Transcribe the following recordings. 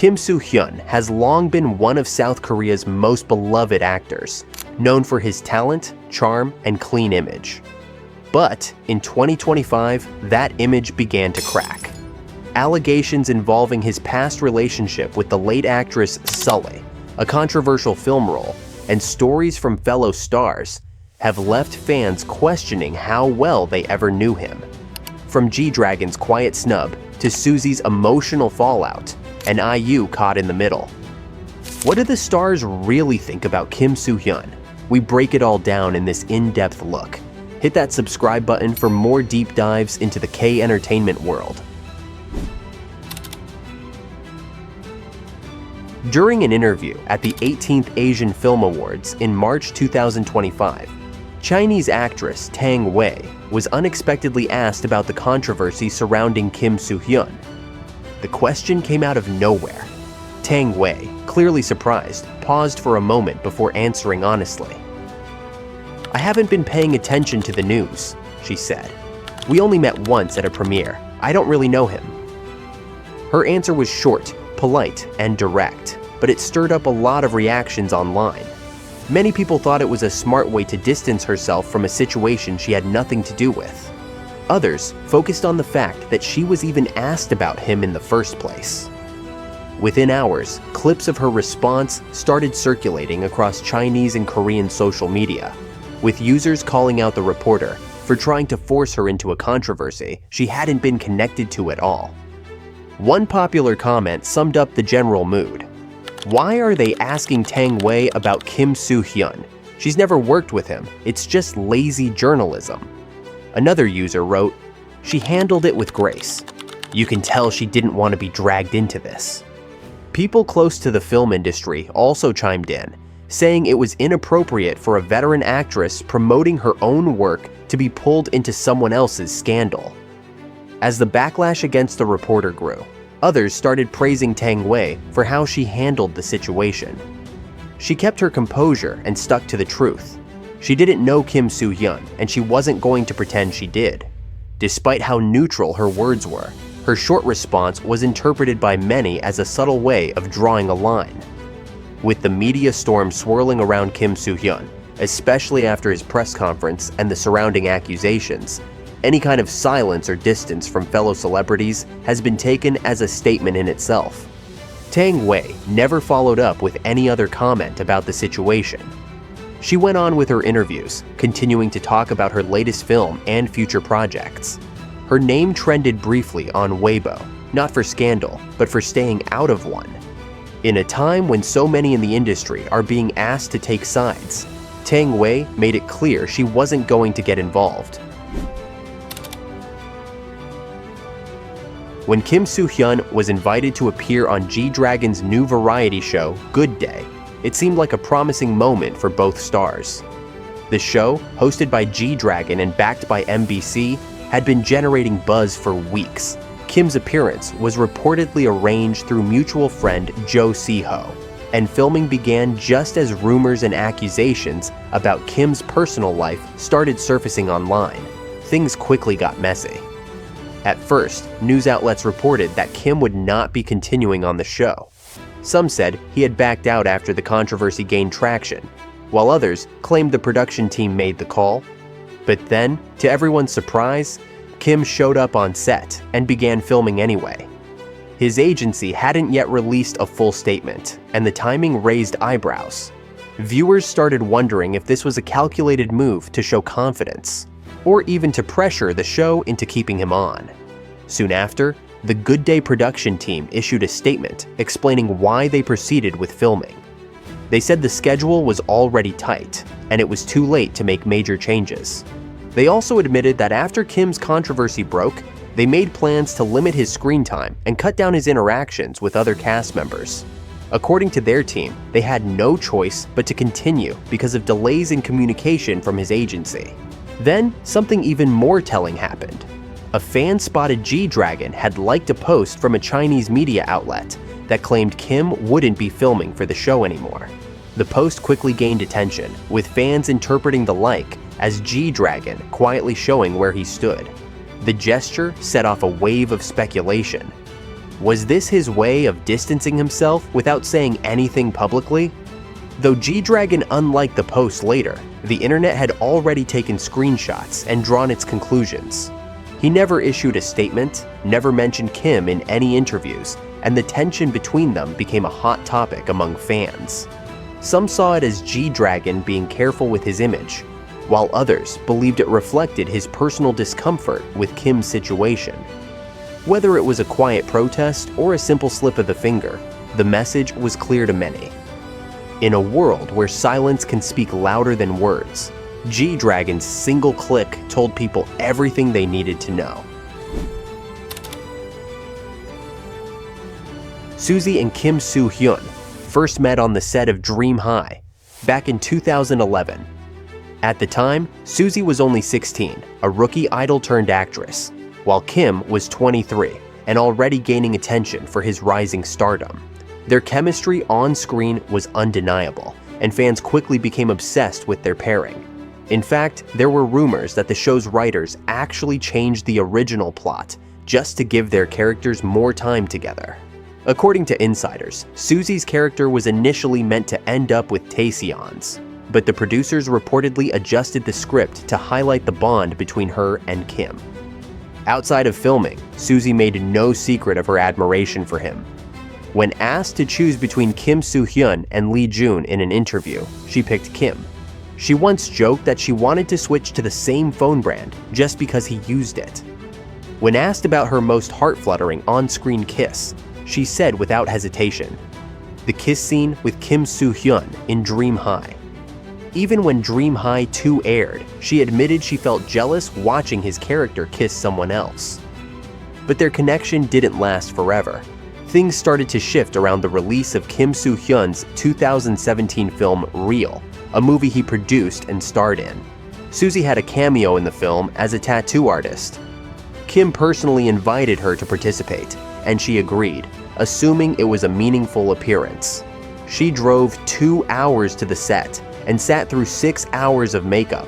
Kim Soo-hyun has long been one of South Korea's most beloved actors, known for his talent, charm, and clean image. But in 2025, that image began to crack. Allegations involving his past relationship with the late actress Sully, a controversial film role, and stories from fellow stars have left fans questioning how well they ever knew him. From G-Dragon's quiet snub to Susie's emotional fallout, and IU caught in the middle. What do the stars really think about Kim Soo-hyun? We break it all down in this in-depth look. Hit that subscribe button for more deep dives into the K-entertainment world. During an interview at the 18th Asian Film Awards in March 2025, Chinese actress Tang Wei was unexpectedly asked about the controversy surrounding Kim Soo-hyun. The question came out of nowhere. Tang Wei, clearly surprised, paused for a moment before answering honestly. "I haven't been paying attention to the news," she said. "We only met once at a premiere. I don't really know him." Her answer was short, polite, and direct, but it stirred up a lot of reactions online. Many people thought it was a smart way to distance herself from a situation she had nothing to do with. Others focused on the fact that she was even asked about him in the first place. Within hours, clips of her response started circulating across Chinese and Korean social media, with users calling out the reporter for trying to force her into a controversy she hadn't been connected to at all. One popular comment summed up the general mood. "Why are they asking Tang Wei about Kim Soo-hyun? She's never worked with him. It's just lazy journalism." Another user wrote, "She handled it with grace. You can tell she didn't want to be dragged into this." People close to the film industry also chimed in, saying it was inappropriate for a veteran actress promoting her own work to be pulled into someone else's scandal. As the backlash against the reporter grew, others started praising Tang Wei for how she handled the situation. She kept her composure and stuck to the truth. She didn't know Kim Soo-hyun, and she wasn't going to pretend she did. Despite how neutral her words were, her short response was interpreted by many as a subtle way of drawing a line. With the media storm swirling around Kim Soo-hyun, especially after his press conference and the surrounding accusations, any kind of silence or distance from fellow celebrities has been taken as a statement in itself. Tang Wei never followed up with any other comment about the situation. She went on with her interviews, continuing to talk about her latest film and future projects. Her name trended briefly on Weibo, not for scandal, but for staying out of one. In a time when so many in the industry are being asked to take sides, Tang Wei made it clear she wasn't going to get involved. When Kim Soo-hyun was invited to appear on G-Dragon's new variety show, Good Day, it seemed like a promising moment for both stars. The show, hosted by G-Dragon and backed by MBC, had been generating buzz for weeks. Kim's appearance was reportedly arranged through mutual friend Jo Si-ho, and filming began just as rumors and accusations about Kim's personal life started surfacing online. Things quickly got messy. At first, news outlets reported that Kim would not be continuing on the show. Some said he had backed out after the controversy gained traction, while others claimed the production team made the call. But then, to everyone's surprise, Kim showed up on set and began filming anyway. His agency hadn't yet released a full statement, and the timing raised eyebrows. Viewers started wondering if this was a calculated move to show confidence, or even to pressure the show into keeping him on. Soon after, the Good Day production team issued a statement explaining why they proceeded with filming. They said the schedule was already tight, and it was too late to make major changes. They also admitted that after Kim's controversy broke, they made plans to limit his screen time and cut down his interactions with other cast members. According to their team, they had no choice but to continue because of delays in communication from his agency. Then, something even more telling happened. A fan spotted G-Dragon had liked a post from a Chinese media outlet that claimed Kim wouldn't be filming for the show anymore. The post quickly gained attention, with fans interpreting the like as G-Dragon quietly showing where he stood. The gesture set off a wave of speculation. Was this his way of distancing himself without saying anything publicly? Though G-Dragon unliked the post later, the internet had already taken screenshots and drawn its conclusions. He never issued a statement, never mentioned Kim in any interviews, and the tension between them became a hot topic among fans. Some saw it as G-Dragon being careful with his image, while others believed it reflected his personal discomfort with Kim's situation. Whether it was a quiet protest or a simple slip of the finger, the message was clear to many. In a world where silence can speak louder than words, G-Dragon's single click told people everything they needed to know. Susie and Kim Soo-hyun first met on the set of Dream High back in 2011. At the time, Susie was only 16, a rookie idol-turned-actress, while Kim was 23 and already gaining attention for his rising stardom. Their chemistry on screen was undeniable, and fans quickly became obsessed with their pairing. In fact, there were rumors that the show's writers actually changed the original plot just to give their characters more time together. According to insiders, Susie's character was initially meant to end up with Taeseon's, but the producers reportedly adjusted the script to highlight the bond between her and Kim. Outside of filming, Susie made no secret of her admiration for him. When asked to choose between Kim Soo-hyun and Lee Jun in an interview, she picked Kim. She once joked that she wanted to switch to the same phone brand just because he used it. When asked about her most heart-fluttering on-screen kiss, she said without hesitation, the kiss scene with Kim Soo-hyun in Dream High. Even when Dream High 2 aired, she admitted she felt jealous watching his character kiss someone else. But their connection didn't last forever. Things started to shift around the release of Kim Soo-hyun's 2017 film Real, a movie he produced and starred in. Susie had a cameo in the film as a tattoo artist. Kim personally invited her to participate, and she agreed, assuming it was a meaningful appearance. She drove 2 hours to the set and sat through 6 hours of makeup,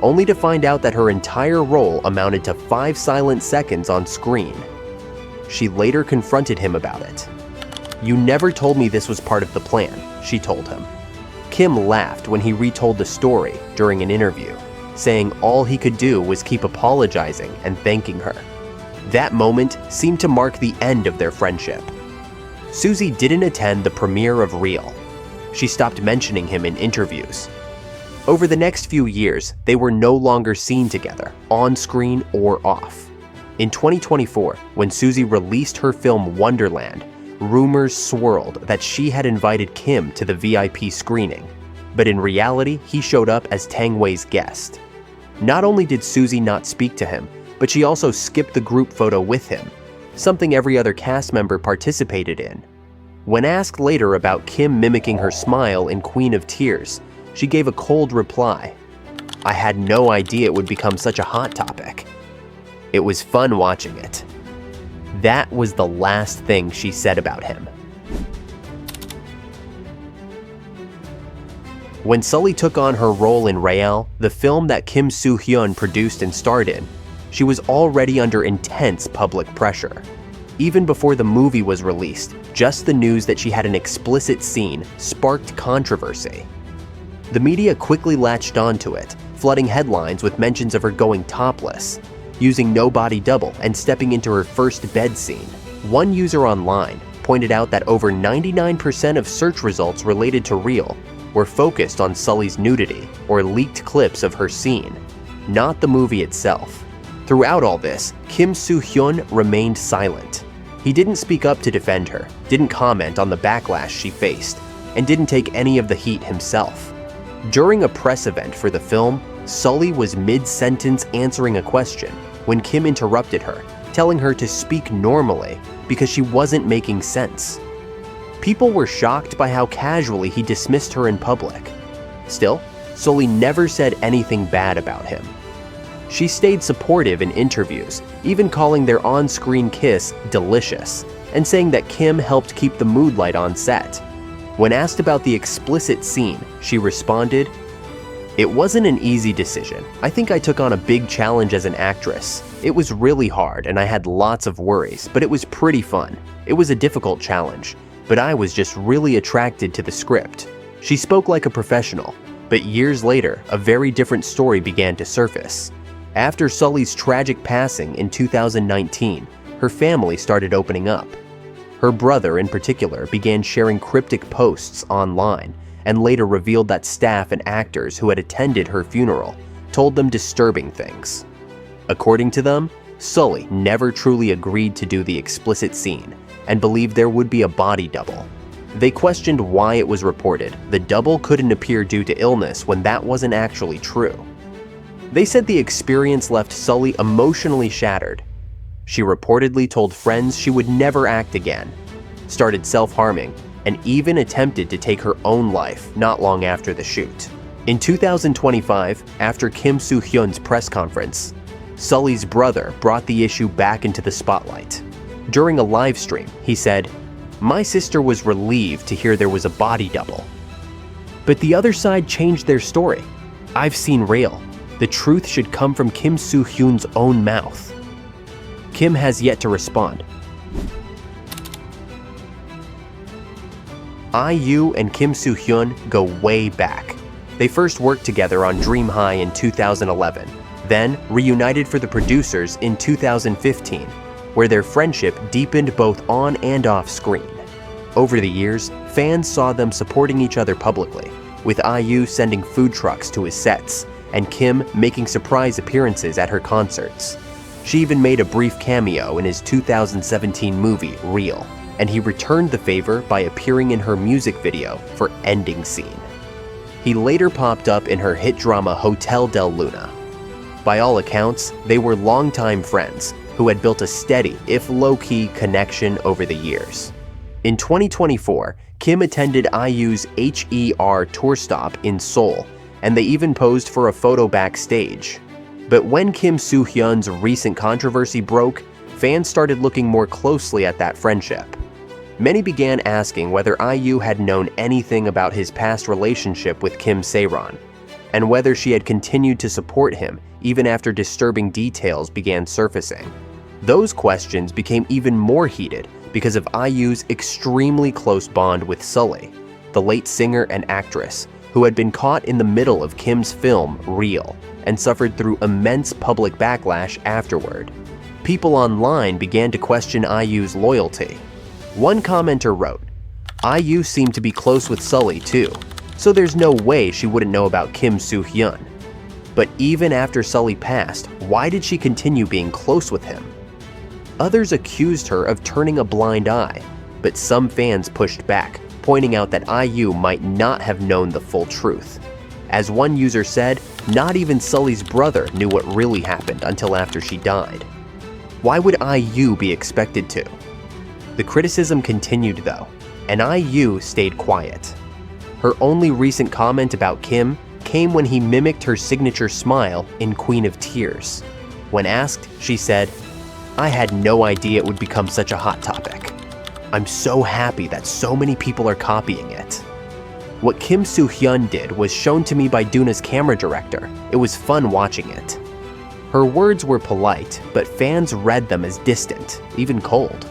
only to find out that her entire role amounted to 5 silent seconds on screen. She later confronted him about it. "You never told me this was part of the plan," she told him. Kim laughed when he retold the story during an interview, saying all he could do was keep apologizing and thanking her. That moment seemed to mark the end of their friendship. Susie didn't attend the premiere of Real. She stopped mentioning him in interviews. Over the next few years, they were no longer seen together, on screen or off. In 2024, when Susie released her film Wonderland, rumors swirled that she had invited Kim to the VIP screening, but in reality, he showed up as Tang Wei's guest. Not only did Susie not speak to him, but she also skipped the group photo with him, something every other cast member participated in. When asked later about Kim mimicking her smile in Queen of Tears, she gave a cold reply. "I had no idea it would become such a hot topic. It was fun watching it." That was the last thing she said about him. When Sully took on her role in Real, the film that Kim Soo-hyun produced and starred in, she was already under intense public pressure. Even before the movie was released, just the news that she had an explicit scene sparked controversy. The media quickly latched onto it, flooding headlines with mentions of her going topless, using no body double, and stepping into her first bed scene. One user online pointed out that over 99% of search results related to Real were focused on Sully's nudity or leaked clips of her scene, not the movie itself. Throughout all this, Kim Soo-hyun remained silent. He didn't speak up to defend her, didn't comment on the backlash she faced, and didn't take any of the heat himself. During a press event for the film, Sully was mid-sentence answering a question when Kim interrupted her, telling her to speak normally because she wasn't making sense. People were shocked by how casually he dismissed her in public. Still, Sully never said anything bad about him. She stayed supportive in interviews, even calling their on-screen kiss delicious, and saying that Kim helped keep the mood light on set. When asked about the explicit scene, she responded, It wasn't an easy decision. I think I took on a big challenge as an actress. It was really hard and I had lots of worries, but it was pretty fun. It was a difficult challenge, but I was just really attracted to the script. She spoke like a professional, but years later, a very different story began to surface. After Sully's tragic passing in 2019, her family started opening up. Her brother, in particular, began sharing cryptic posts online and later revealed that staff and actors who had attended her funeral told them disturbing things. According to them, Sully never truly agreed to do the explicit scene and believed there would be a body double. They questioned why it was reported the double couldn't appear due to illness when that wasn't actually true. They said the experience left Sully emotionally shattered. She reportedly told friends she would never act again, started self-harming, and even attempted to take her own life not long after the shoot. In 2025, after Kim Soo-hyun's press conference, Sully's brother brought the issue back into the spotlight. During a live stream, he said, "My sister was relieved to hear there was a body double. But the other side changed their story. I've seen real. The truth should come from Kim Soo-hyun's own mouth." Kim has yet to respond. IU and Kim Soo-hyun go way back. They first worked together on Dream High in 2011, then reunited for the producers in 2015, where their friendship deepened both on and off screen. Over the years, fans saw them supporting each other publicly, with IU sending food trucks to his sets, and Kim making surprise appearances at her concerts. She even made a brief cameo in his 2017 movie, Real, and he returned the favor by appearing in her music video for Ending Scene. He later popped up in her hit drama Hotel del Luna. By all accounts, they were longtime friends who had built a steady, if low-key, connection over the years. In 2024, Kim attended IU's HER tour stop in Seoul, and they even posed for a photo backstage. But when Kim Soo-hyun's recent controversy broke, fans started looking more closely at that friendship. Many began asking whether IU had known anything about his past relationship with Kim Se-ron, and whether she had continued to support him even after disturbing details began surfacing. Those questions became even more heated because of IU's extremely close bond with Sully, the late singer and actress, who had been caught in the middle of Kim's film, Real, and suffered through immense public backlash afterward. People online began to question IU's loyalty. One commenter wrote, "IU seemed to be close with Sully too, so there's no way she wouldn't know about Kim Soo-hyun. But even after Sully passed, why did she continue being close with him?" Others accused her of turning a blind eye, but some fans pushed back, pointing out that IU might not have known the full truth. As one user said, not even Sully's brother knew what really happened until after she died. Why would IU be expected to? The criticism continued though, and IU stayed quiet. Her only recent comment about Kim came when he mimicked her signature smile in Queen of Tears. When asked, she said, "I had no idea it would become such a hot topic. I'm so happy that so many people are copying it." What Kim Soo-hyun did was shown to me by Doona's camera director. It was fun watching it. Her words were polite, but fans read them as distant, even cold.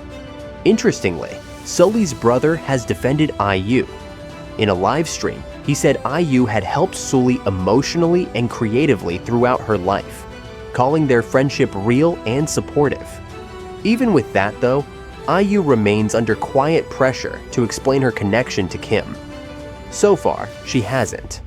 Interestingly, Sully's brother has defended IU. In a live stream, he said IU had helped Sully emotionally and creatively throughout her life, calling their friendship real and supportive. Even with that though, IU remains under quiet pressure to explain her connection to Kim. So far, she hasn't.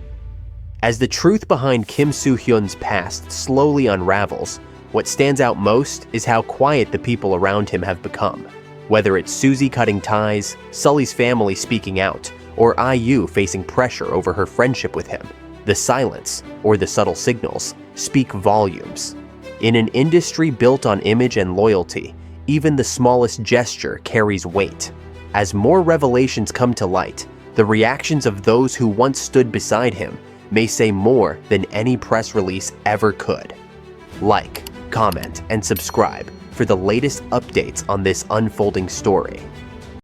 As the truth behind Kim Soo-hyun's past slowly unravels, what stands out most is how quiet the people around him have become. Whether it's Susie cutting ties, Sully's family speaking out, or IU facing pressure over her friendship with him, the silence, or the subtle signals, speak volumes. In an industry built on image and loyalty, even the smallest gesture carries weight. As more revelations come to light, the reactions of those who once stood beside him may say more than any press release ever could. Like, comment, and subscribe for the latest updates on this unfolding story.